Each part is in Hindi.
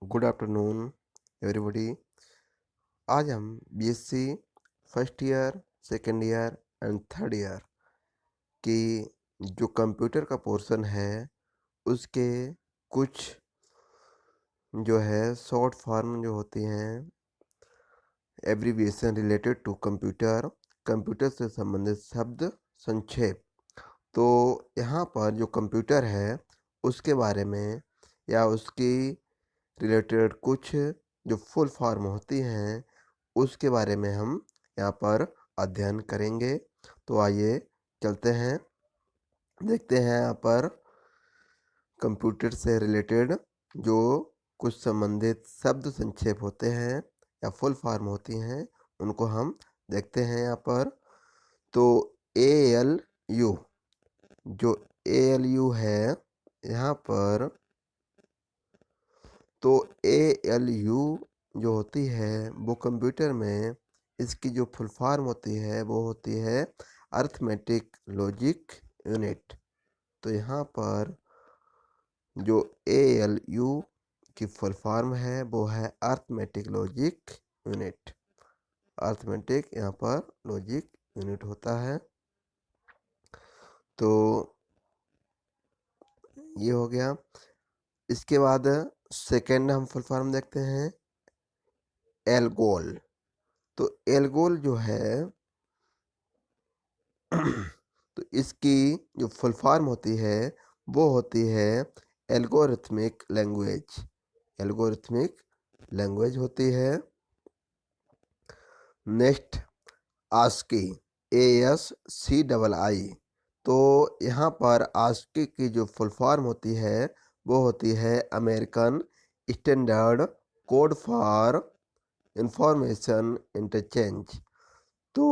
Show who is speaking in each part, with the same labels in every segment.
Speaker 1: Good afternoon everybody. आज हम BSc first year, second year and third year की जो कंप्यूटर का पोर्शन है उसके कुछ जो है शॉर्ट फॉर्म जो होती हैं abbreviation related to computer, computer से संबंधित शब्द संक्षेप। तो यहाँ पर जो कंप्यूटर है उसके बारे में या उसकी रिलेटेड कुछ जो फुल फॉर्म होती हैं उसके बारे में हम यहाँ पर अध्ययन करेंगे। तो आइए चलते हैं, देखते हैं यहाँ पर कंप्यूटर से रिलेटेड जो कुछ संबंधित शब्द संक्षेप होते हैं या फुल फॉर्म होती हैं उनको हम देखते हैं यहाँ पर। तो ALU, जो ALU है यहाँ पर, तो ALU जो होती है वो कंप्यूटर में इसकी जो फुल फॉर्म होती है वो होती है अर्थमेटिक लॉजिक यूनिट। तो यहाँ पर जो ALU की फुल फॉर्म है वो है अर्थमेटिक लॉजिक यूनिट। अर्थमेटिक यहाँ पर लॉजिक यूनिट होता है। तो ये हो गया। इसके बाद सेकेंड हम फुल फॉर्म देखते हैं, एल्गोल। तो एल्गोल जो है तो इसकी जो फुल फॉर्म होती है वो होती है एल्गोरिथमिक लैंग्वेज। एल्गोरिथमिक लैंग्वेज होती है। Next, ASCII, ASCII। तो यहाँ पर आस्की की जो फुल फॉर्म होती है वो होती है American standard code for information interchange. तो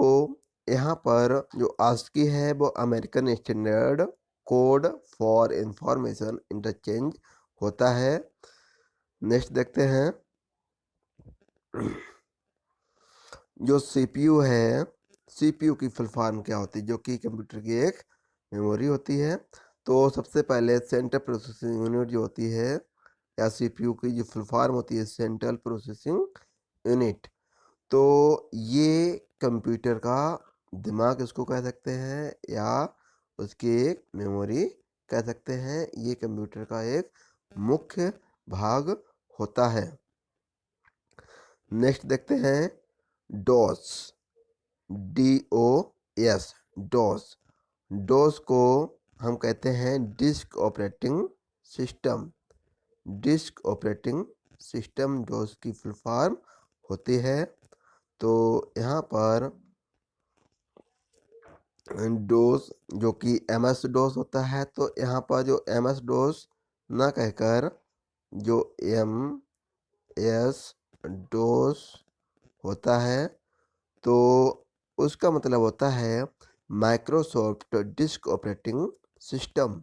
Speaker 1: यहाँ पर जो आस्की है वो American standard code for information interchange होता है। नेक्स्ट देखते हैं, जो CPU है, CPU की फुल फॉर्म क्या होती है, जो कि कंप्यूटर की एक मेमोरी होती है। तो सबसे पहले सेंट्रल प्रोसेसिंग यूनिट जो होती है या CPU की जो फुल फॉर्म होती है सेंट्रल प्रोसेसिंग यूनिट। तो ये कंप्यूटर का दिमाग इसको कह सकते हैं या उसकी एक मेमोरी कह सकते हैं। ये कंप्यूटर का एक मुख्य भाग होता है। नेक्स्ट देखते हैं, डॉस, DOS, डॉस। डॉस को हम कहते हैं disk operating system. Disk operating system DOS की फुल फॉर्म होती है। तो यहाँ पर डोस जो कि MS डोस होता है, तो यहाँ पर जो MS डोस ना कहकर जो MS डोस होता है तो उसका मतलब होता है माइक्रोसॉफ्ट डिस्क ऑपरेटिंग सिस्टम।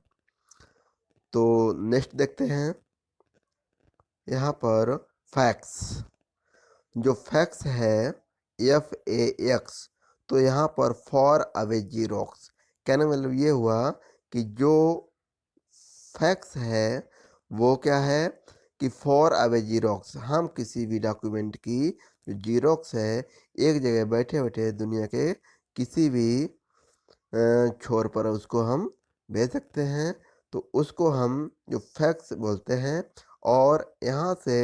Speaker 1: तो नेक्स्ट देखते हैं यहाँ पर फैक्स। जो फैक्स है FAX, तो यहाँ पर फॉर अवे जीरोक्स। कहने का मतलब ये हुआ कि जो फैक्स है वो क्या है कि फॉर अवे जीरोक्स। हम किसी भी डॉक्यूमेंट की जो जीरोक्स है एक जगह बैठे बैठे दुनिया के किसी भी छोर पर उसको हम भेज सकते हैं। तो उसको हम जो फैक्स बोलते हैं। और यहाँ से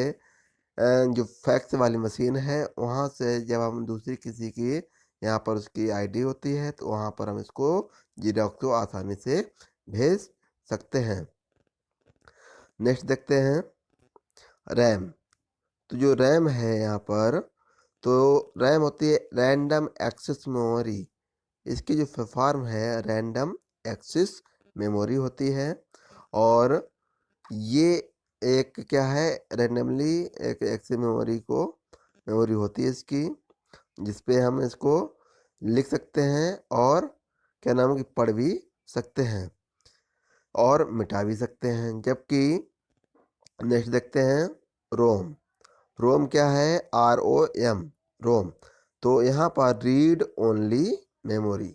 Speaker 1: जो फैक्स वाली मशीन है वहाँ से जब हम दूसरी किसी की यहाँ पर उसकी ID होती है तो वहाँ पर हम इसको जीरोक्स को आसानी से भेज सकते हैं। नेक्स्ट देखते हैं, रैम। तो जो रैम है यहाँ पर, तो रैम होती है रैंडम एक्सेस मेमोरी। इसकी जो फॉर्म है रैंडम एक्सेस मेमोरी होती है। और ये एक क्या है, रैंडमली एक एक्सेस मेमोरी होती है इसकी, जिसपे हम इसको लिख सकते हैं और क्या नाम है कि पढ़ भी सकते हैं और मिटा भी सकते हैं। जबकि नेक्स्ट देखते हैं, रोम। रोम क्या है, ROM, रोम। तो यहाँ पर रीड ओनली मेमोरी।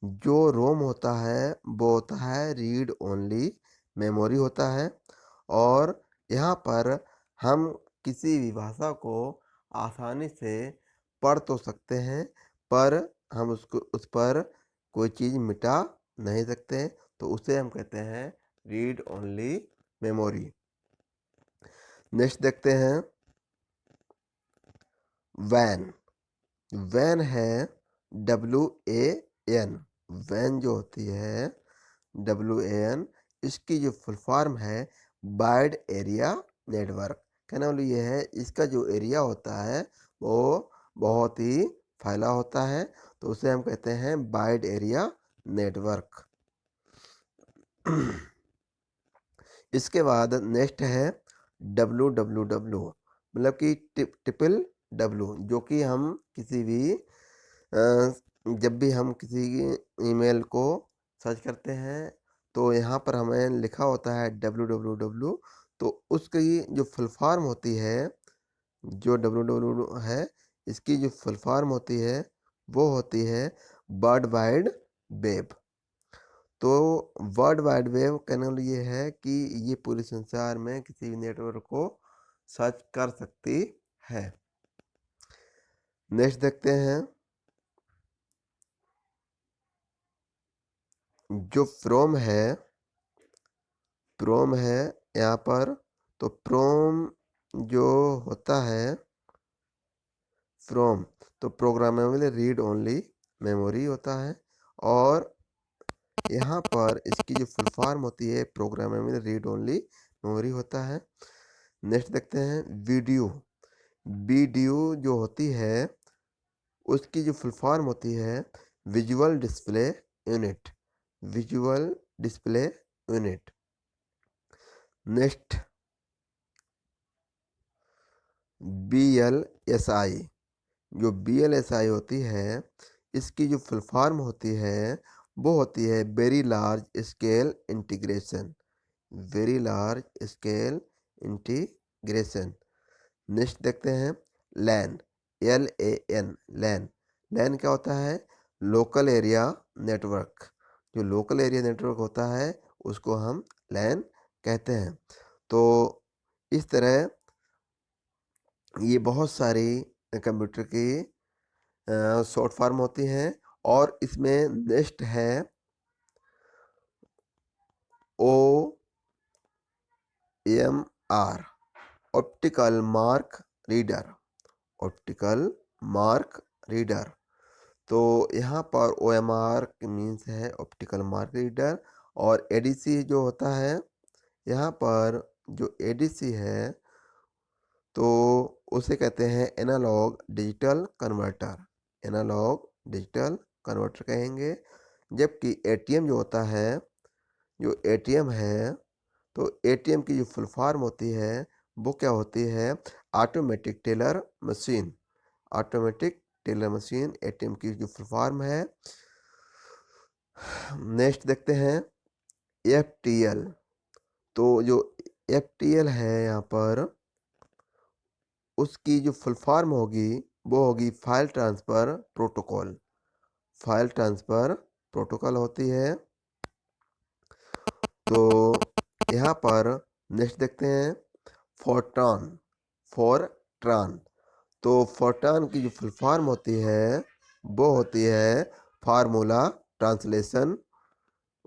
Speaker 1: जो रोम होता है वो होता है रीड ओनली मेमोरी होता है। और यहाँ पर हम किसी भी भाषा को आसानी से पढ़ तो सकते हैं, पर हम उस पर कोई चीज़ मिटा नहीं सकते, तो उसे हम कहते हैं रीड ओनली मेमोरी। नेक्स्ट देखते हैं वैन। वैन है WAN। वैन जो होती है WAN, इसकी जो फुल फॉर्म है वाइड एरिया नेटवर्क। कहने वाली ये है, इसका जो एरिया होता है वो बहुत ही फैला होता है, तो उसे हम कहते हैं वाइड एरिया नेटवर्क। इसके बाद नेक्स्ट है WWW, मतलब कि ट्रिपल W, जो कि हम किसी भी जब भी हम किसी ईमेल को सर्च करते हैं तो यहाँ पर हमें लिखा होता है WWW, तो उसकी जो फुल फॉर्म होती है, जो WWW है, इसकी जो फुल फॉर्म होती है वो होती है वर्ल्ड वाइड वेब। तो वर्ल्ड वाइड वेब कहने वाला ये है कि ये पूरे संसार में किसी भी नेटवर्क को सर्च कर सकती है। नेक्स्ट देखते हैं जो फ्रोम है यहाँ पर, तो फ्रोम जो होता है फ्रॉम, तो प्रोग्रामेबल रीड ओनली मेमोरी होता है, और यहाँ पर इसकी जो फुल फॉर्म होती है प्रोग्रामेबल रीड ओनली मेमोरी होता है। नेक्स्ट देखते हैं वीडियो। वीडियो जो होती है उसकी जो फुल फॉर्म होती है visual display unit. Visual display unit. Next BLSI। जो BLSI होती है, इसकी जो फुल फॉर्म होती है वो होती है very large scale integration. Very large scale integration. Next देखते हैं लैन। LAN, लैन। लैन क्या होता है? Local area network. जो लोकल एरिया नेटवर्क होता है उसको हम लैन कहते हैं। तो इस तरह ये बहुत सारी कंप्यूटर की शॉर्ट फॉर्म होती हैं, और इसमें नेक्स्ट है OMR, optical mark reader. Optical mark reader. तो यहाँ पर OMR मीन्स है ऑप्टिकल मार्क रीडर, और ADC जो होता है, यहाँ पर जो ADC है तो उसे कहते हैं analogue digital converter. Analogue digital converter कहेंगे। जबकि ATM जो होता है, जो ATM है, तो ATM की जो फुल फॉर्म होती है वो क्या होती है? Automatic teller machine. Automatic teller machine ATM की जो फुल फॉर्म है। नेक्स्ट देखते हैं FTL। तो जो FTL है यहाँ पर, उसकी जो फुल फॉर्म होगी वो होगी file transfer protocol. File transfer protocol होती है। तो यहाँ पर नेक्स्ट देखते हैं फोर्ट्रॉन। फोर्ट्रॉन। तो फोर्ट्रॉन की जो फुल फॉर्म होती है वो होती है फार्मूला ट्रांसलेशन।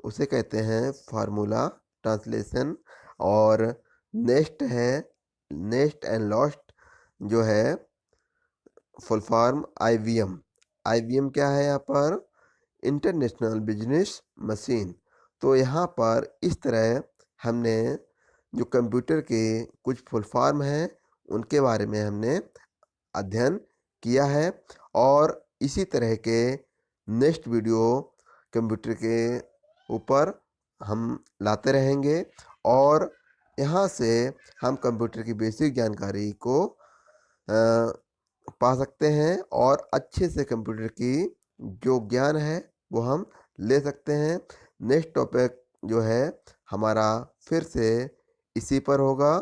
Speaker 1: उसे कहते हैं फार्मूला ट्रांसलेशन। और नेक्स्ट है नेक्स्ट एंड लास्ट जो है फुल फॉर्म IBM। IBM क्या है यहाँ पर? International business machine. तो यहाँ पर इस तरह हमने जो कंप्यूटर के कुछ फुल फॉर्म हैं उनके बारे में हमने अध्ययन किया है, और इसी तरह के नेक्स्ट वीडियो कंप्यूटर के ऊपर हम लाते रहेंगे, और यहाँ से हम कंप्यूटर की बेसिक जानकारी को पा सकते हैं, और अच्छे से कंप्यूटर की जो ज्ञान है वो हम ले सकते हैं। नेक्स्ट टॉपिक जो है हमारा फिर से इसी पर होगा,